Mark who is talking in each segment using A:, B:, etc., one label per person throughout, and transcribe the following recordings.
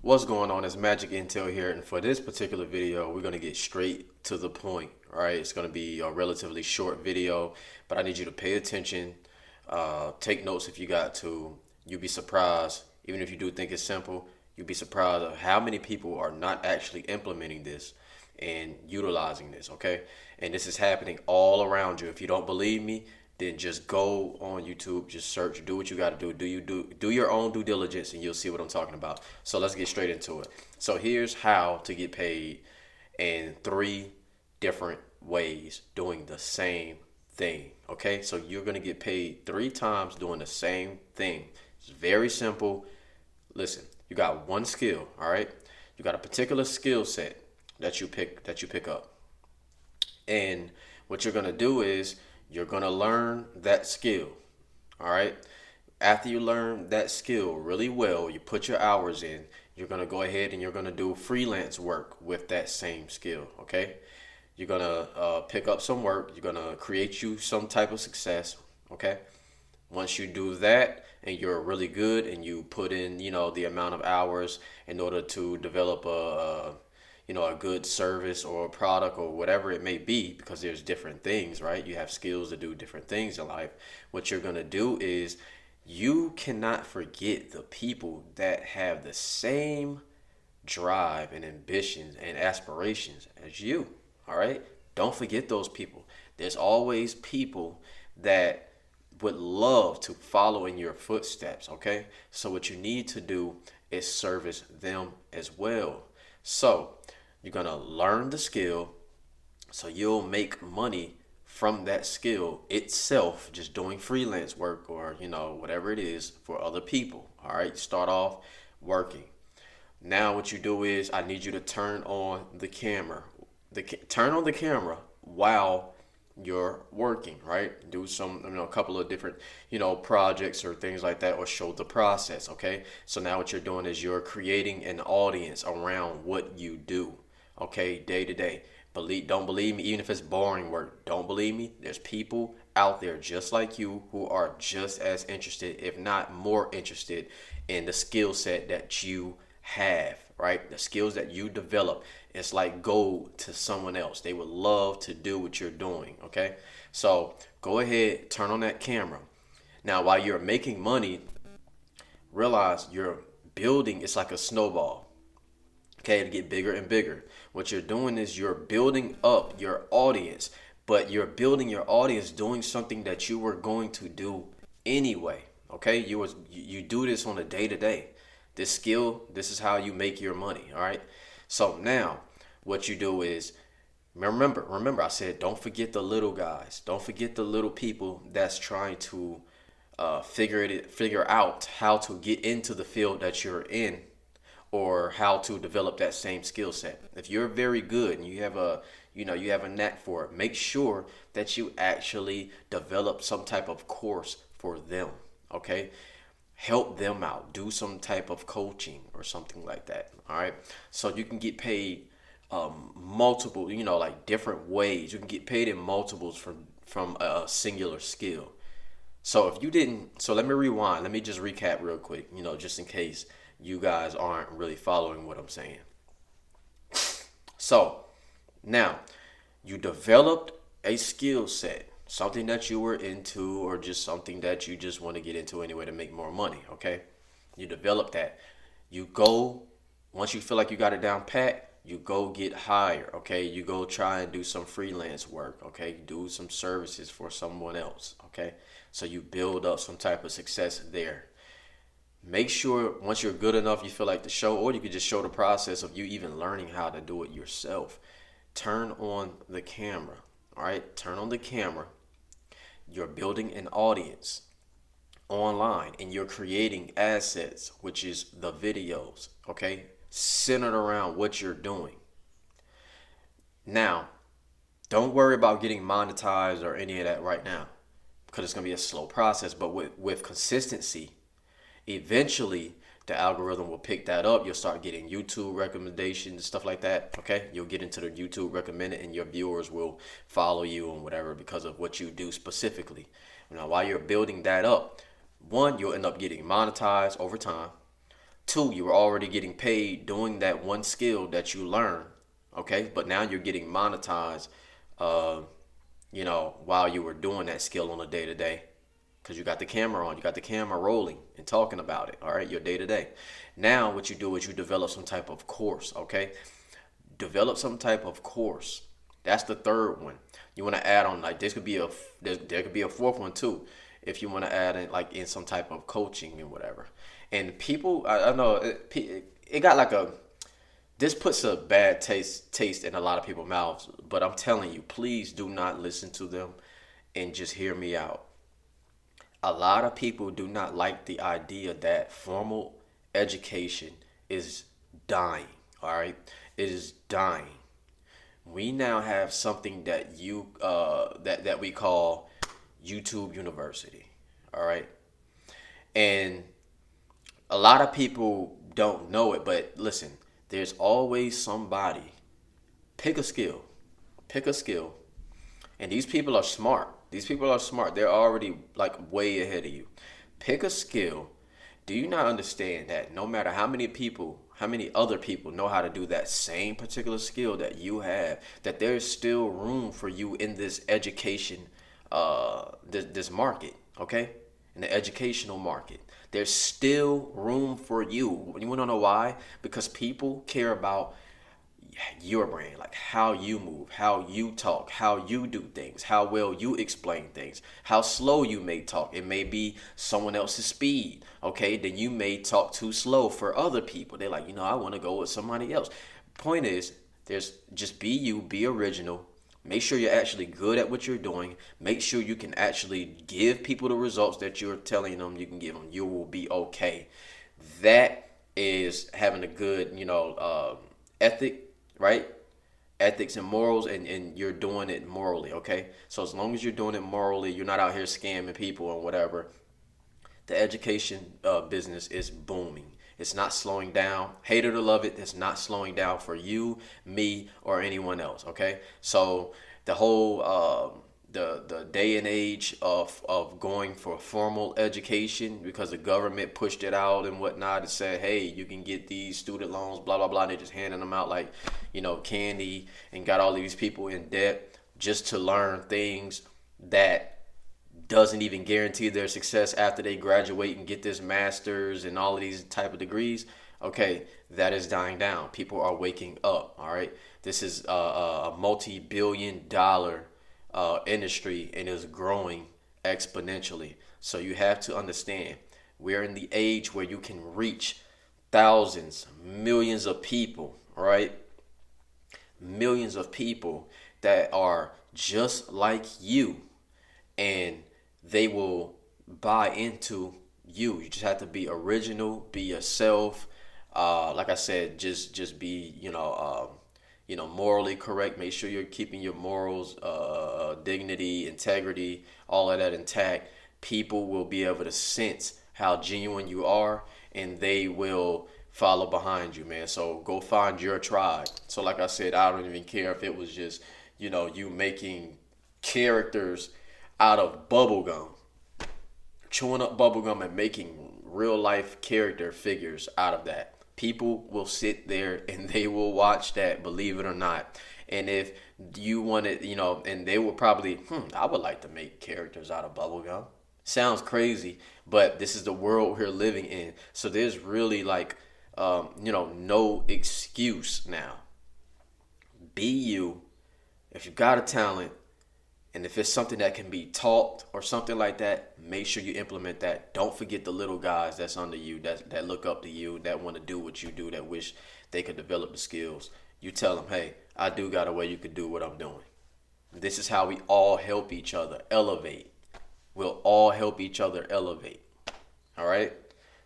A: What's going on? It's Magic Intel here, and for this particular video, we're going to get straight to the point. All right, it's going to be a relatively short video, but I need you to pay attention. Take notes if you got to. You'll be surprised, even if you do think it's simple, you'll be surprised of how many people are not actually implementing this and utilizing this. Okay, and this is happening all around you. If you don't believe me, then just go on YouTube, just search, do what you got to do. Do your own due diligence, and you'll see what I'm talking about. So let's get straight into it. So here's how to get paid in three different ways doing the same thing. Okay, so you're gonna get paid three times doing the same thing. It's very simple. Listen, you got one skill, all right? You got a particular skill set that you pick up. And what you're gonna do is you're gonna learn that skill. All right. After you learn that skill really well, you put your hours in, you're gonna go ahead and you're gonna do freelance work with that same skill. Okay. You're gonna pick up some work. You're gonna create you some type of success. Okay. Once you do that and you're really good and you put in, the amount of hours in order to develop a good service or a product or whatever it may be, because there's different things, right? You have skills to do different things in life. What you're going to do is you cannot forget the people that have the same drive and ambitions and aspirations as you. All right? Don't forget those people. There's always people that would love to follow in your footsteps, okay? So what you need to do is service them as well. So you're gonna learn the skill, so you'll make money from that skill itself, just doing freelance work or whatever it is for other people. All right, start off working. Now what you do is I need you to turn on the camera. Turn on the camera while you're working, right? Do some, a couple of different, projects or things like that, or show the process. Okay. So now what you're doing is you're creating an audience around what you do. Okay, day to day. Don't believe me, even if it's boring work. Don't believe me. There's people out there just like you who are just as interested, if not more interested, in the skill set that you have, right? The skills that you develop. It's like gold to someone else. They would love to do what you're doing, okay? So go ahead, turn on that camera. Now, while you're making money, realize you're building, it's like a snowball, okay, to get bigger and bigger. What you're doing is you're building up your audience, but you're building your audience doing something that you were going to do anyway. Okay, you do this on a day to day. This skill, this is how you make your money. All right. So now, what you do is remember, I said don't forget the little guys. Don't forget the little people that's trying to figure out how to get into the field that you're in, or how to develop that same skill set. If you're very good and you have a knack for it, make sure that you actually develop some type of course for them. Okay? Help them out. Do some type of coaching or something like that. All right? So you can get paid multiple, like different ways. You can get paid in multiples from a singular skill. So if you didn't, so let me rewind. Let me just recap real quick, just in case you guys aren't really following what I'm saying. So now you developed a skill set, something that you were into, or just something that you just want to get into anyway to make more money. Okay. You develop that. You go, once you feel like you got it down pat, you go get higher. Okay. You go try and do some freelance work. Okay. Do some services for someone else. Okay. So you build up some type of success there. Make sure once you're good enough, you feel like to show, or you could just show the process of you even learning how to do it yourself. Turn on the camera. All right. Turn on the camera. You're building an audience online and you're creating assets, which is the videos. Okay. Centered around what you're doing. Now, don't worry about getting monetized or any of that right now, because it's going to be a slow process. But with consistency, eventually the algorithm will pick that up. You'll start getting YouTube recommendations, stuff like that. Okay. You'll get into the YouTube recommended and your viewers will follow you and whatever because of what you do specifically. Now, while you're building that up, one, you'll end up getting monetized over time. Two, you were already getting paid doing that one skill that you learned, okay? But now you're getting monetized, uh, while you were doing that skill on a day to day, because you got the camera on, you got the camera rolling and talking about it, all right? Your day to day. Now, what you do is you develop some type of course, okay? Develop some type of course. That's the third one. You want to add on, like, there could be a fourth one too, if you want to add in, like, in some type of coaching and whatever. And people, I know it got like a, this puts a bad taste in a lot of people's mouths. But I'm telling you, please do not listen to them, and just hear me out. A lot of people do not like the idea that formal education is dying. All right, it is dying. We now have something that that we call YouTube University. All right, and a lot of people don't know it, but listen, there's always somebody. Pick a skill. Pick a skill. And these people are smart. These people are smart. They're already like way ahead of you. Pick a skill. Do you not understand that no matter how many people, how many other people know how to do that same particular skill that you have, that there's still room for you in this education, this market, okay? In the educational market. There's still room for you. You want to know why? Because people care about your brain, like how you move, how you talk, how you do things, how well you explain things, how slow you may talk. It may be someone else's speed, okay? Then you may talk too slow for other people. They're like, I want to go with somebody else. Point is, there's just be you, be original. Make sure you're actually good at what you're doing. Make sure you can actually give people the results that you're telling them you can give them. You will be okay. That is having a good, ethic, right? Ethics and morals, and you're doing it morally, okay? So as long as you're doing it morally, you're not out here scamming people and whatever, the education business is booming. It's not slowing down. Hate it or love it, it's not slowing down for you, me, or anyone else, okay? So the whole the day and age of going for formal education, because the government pushed it out and whatnot, and said, hey, you can get these student loans, blah blah blah, and they're just handing them out like candy, and got all these people in debt just to learn things that doesn't even guarantee their success after they graduate and get this master's and all of these type of degrees. Okay, that is dying down. People are waking up. All right, this is a multi-billion-dollar industry, and is growing exponentially. So you have to understand, we're in the age where you can reach thousands, millions of people, right? Millions of people that are just like you, and they will buy into you. You just have to be original, be yourself. Like I said, just be morally correct. Make sure you're keeping your morals, dignity, integrity, all of that intact. People will be able to sense how genuine you are, and they will follow behind you, man. So go find your tribe. So like I said, I don't even care if it was just you making characters out of bubble gum, chewing up bubble gum and making real life character figures out of that. People will sit there and they will watch that, believe it or not. And if you want it, and they will probably, I would like to make characters out of bubble gum. Sounds crazy, but this is the world we're living in. So there's really like, no excuse now. Be you. If you got a talent, and if it's something that can be taught or something like that, make sure you implement that. Don't forget the little guys that's under you, that look up to you, that want to do what you do, that wish they could develop the skills. You tell them, hey, I do got a way you could do what I'm doing. This is how we all help each other elevate. We'll all help each other elevate. All right?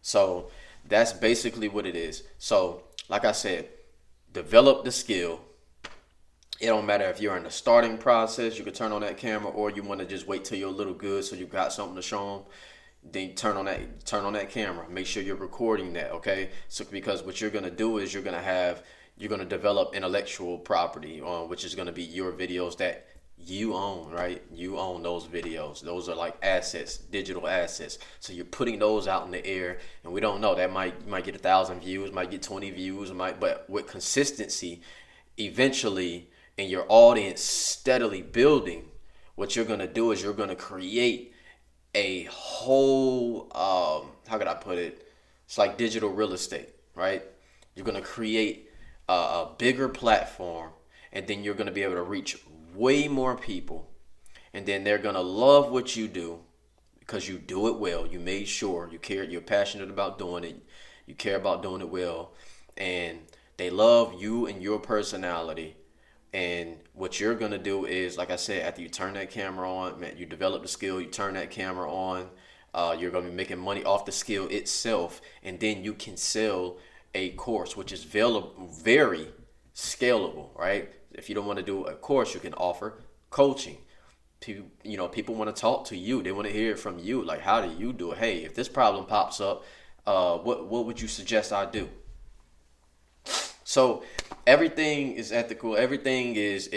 A: So that's basically what it is. So like I said, develop the skill. It don't matter if you're in the starting process, you can turn on that camera, or you want to just wait till you're a little good so you got something to show them. Then turn on that camera. Make sure you're recording that, okay? So because what you're gonna do is you're gonna develop intellectual property, which is gonna be your videos that you own, right? You own those videos. Those are like assets, digital assets. So you're putting those out in the air, and we don't know. That might you might get 1,000 views, might get 20 views, but with consistency, eventually, and your audience steadily building, what you're gonna do is you're gonna create a whole how could I put it? It's like digital real estate, right? You're gonna create a bigger platform, and then you're gonna be able to reach way more people, and then they're gonna love what you do because you do it well. You made sure you care. You're passionate about doing it. You care about doing it well, and they love you and your personality. And what you're gonna do is, like I said, after you turn that camera on, man, you develop the skill. You turn that camera on. You're gonna be making money off the skill itself, and then you can sell a course, which is very scalable, right? If you don't want to do a course, you can offer coaching. People want to talk to you. They want to hear it from you. Like, how do you do it? Hey, if this problem pops up, what would you suggest I do? So everything is ethical. Everything is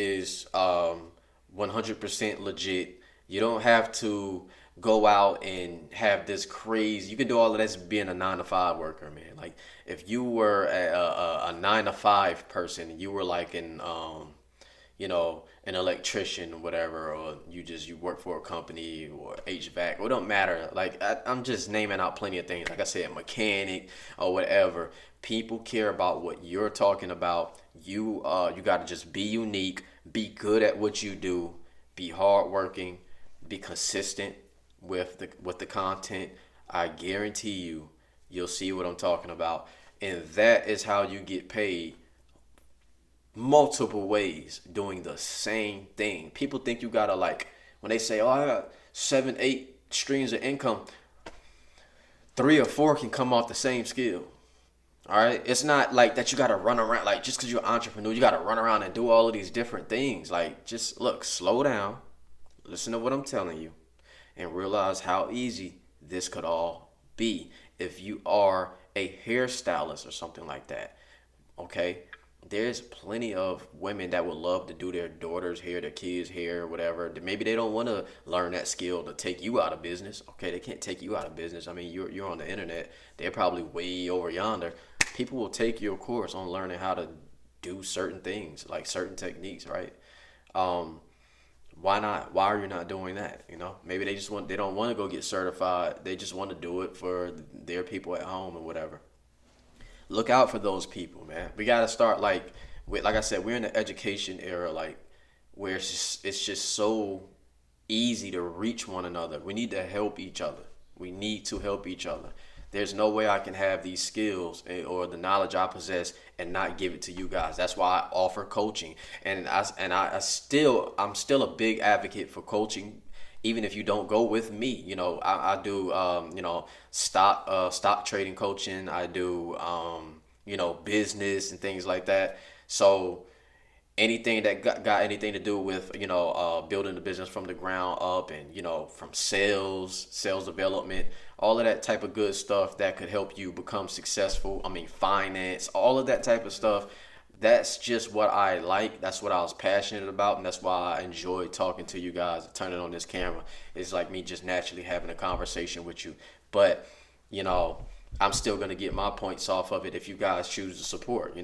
A: 100% legit. You don't have to go out and have this crazy. You can do all of this being a 9 to 5 worker, man. Like if you were a 9 to 5 person, you were like an electrician or whatever, or you work for a company or HVAC, it don't matter. Like I'm just naming out plenty of things. Like I said, mechanic or whatever. People care about what you're talking about. You got to just be unique, be good at what you do, be hardworking, be consistent with the content. I guarantee you'll see what I'm talking about, and that is how you get paid multiple ways doing the same thing. People think you gotta like when they say, "Oh, I got 7, 8 streams of income." 3 or 4 can come off the same skill. All right, it's not like that you gotta run around like just because you're an entrepreneur, you gotta run around and do all of these different things. Like just look, slow down, listen to what I'm telling you, and realize how easy this could all be if you are a hairstylist or something like that. Okay, there's plenty of women that would love to do their daughter's hair, their kids' hair, whatever. Maybe they don't want to learn that skill to take you out of business. Okay, they can't take you out of business. I mean, you're on the internet. They're probably way over yonder. People will take your course on learning how to do certain things, like certain techniques, right? Um, why not? Why are you not doing that? Maybe they don't want to go get certified. They just want to do it for their people at home or whatever. Look out for those people, man. We gotta start like I said, we're in the education era, like where it's just so easy to reach one another. We need to help each other. We need to help each other. There's no way I can have these skills or the knowledge I possess and not give it to you guys. That's why I offer coaching, and I'm still a big advocate for coaching. Even if you don't go with me, I do stock trading coaching. I do business and things like that. So anything that got anything to do with building the business from the ground up, and from sales development, all of that type of good stuff that could help you become successful. I mean, finance, all of that type of stuff. That's just what I like. That's what I was passionate about, and that's why I enjoy talking to you guys, turning on this camera. It's like me just naturally having a conversation with you. But I'm still gonna get my points off of it if you guys choose to support.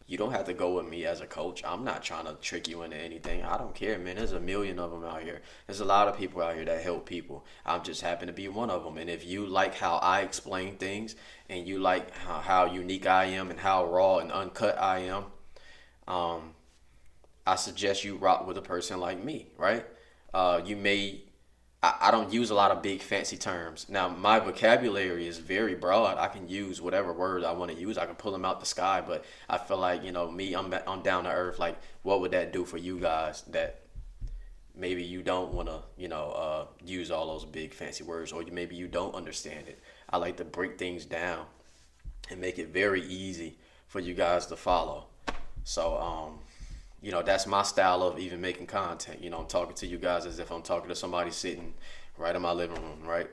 A: You don't have to go with me as a coach. I'm not trying to trick you into anything. I don't care, man. There's a million of them out here. There's a lot of people out here that help people. I'm just happen to be one of them. And if you like how I explain things, and you like how unique I am and how raw and uncut I am, um, I suggest you rock with a person like me, right? You may, I don't use a lot of big fancy terms. Now, my vocabulary is very broad. I can use whatever words I want to use. I can pull them out the sky, but I feel like, me, I'm down to earth. Like, what would that do for you guys that maybe you don't want to, use all those big fancy words, or maybe you don't understand it? I like to break things down and make it very easy for you guys to follow. So, that's my style of even making content. I'm talking to you guys as if I'm talking to somebody sitting right in my living room, right?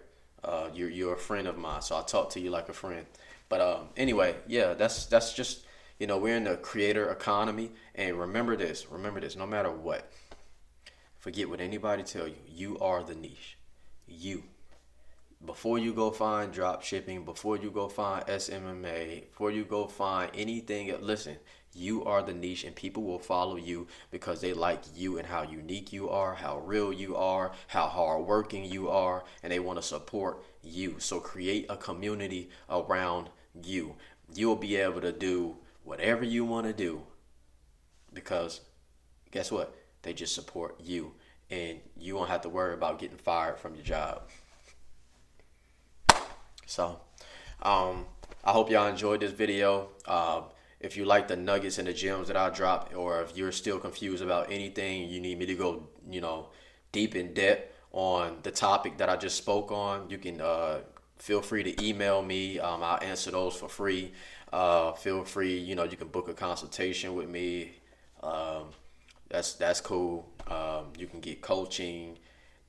A: You're a friend of mine, so I talk to you like a friend. But anyway, yeah, that's just we're in the creator economy, and remember this, no matter what, Forget what anybody tell you. You are the niche. You. Before you go find drop shipping, before you go find SMMA, before you go find anything, listen, you are the niche, and people will follow you because they like you and how unique you are, how real you are, how hardworking you are, and they want to support you. So create a community around you. You'll be able to do whatever you want to do because guess what? They just support you, and you won't have to worry about getting fired from your job. So, I hope y'all enjoyed this video. If you like the nuggets and the gems that I dropped, or if you're still confused about anything, you need me to go, deep in depth on the topic that I just spoke on, you can feel free to email me. I'll answer those for free. Feel free, you can book a consultation with me. That's cool. You can get coaching.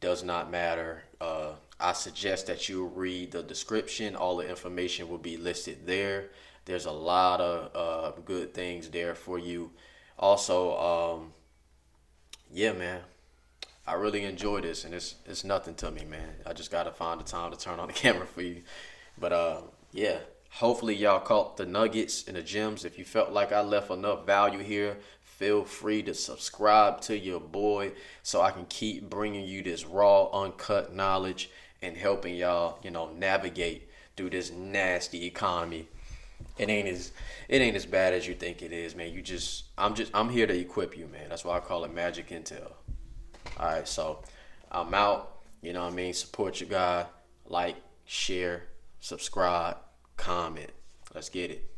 A: Does not matter. I suggest that you read the description. All the information will be listed there. There's a lot of good things there for you. Also, yeah, man, I really enjoy this, and it's nothing to me, man. I just gotta find the time to turn on the camera for you. But yeah, hopefully y'all caught the nuggets and the gems. If you felt like I left enough value here, feel free to subscribe to your boy so I can keep bringing you this raw, uncut knowledge and helping y'all, navigate through this nasty economy. It ain't as bad as you think it is, man. I'm here to equip you, man. That's why I call it magic intel. All right, so I'm out. You know what I mean? Support your guy. Like, share, subscribe, comment. Let's get it.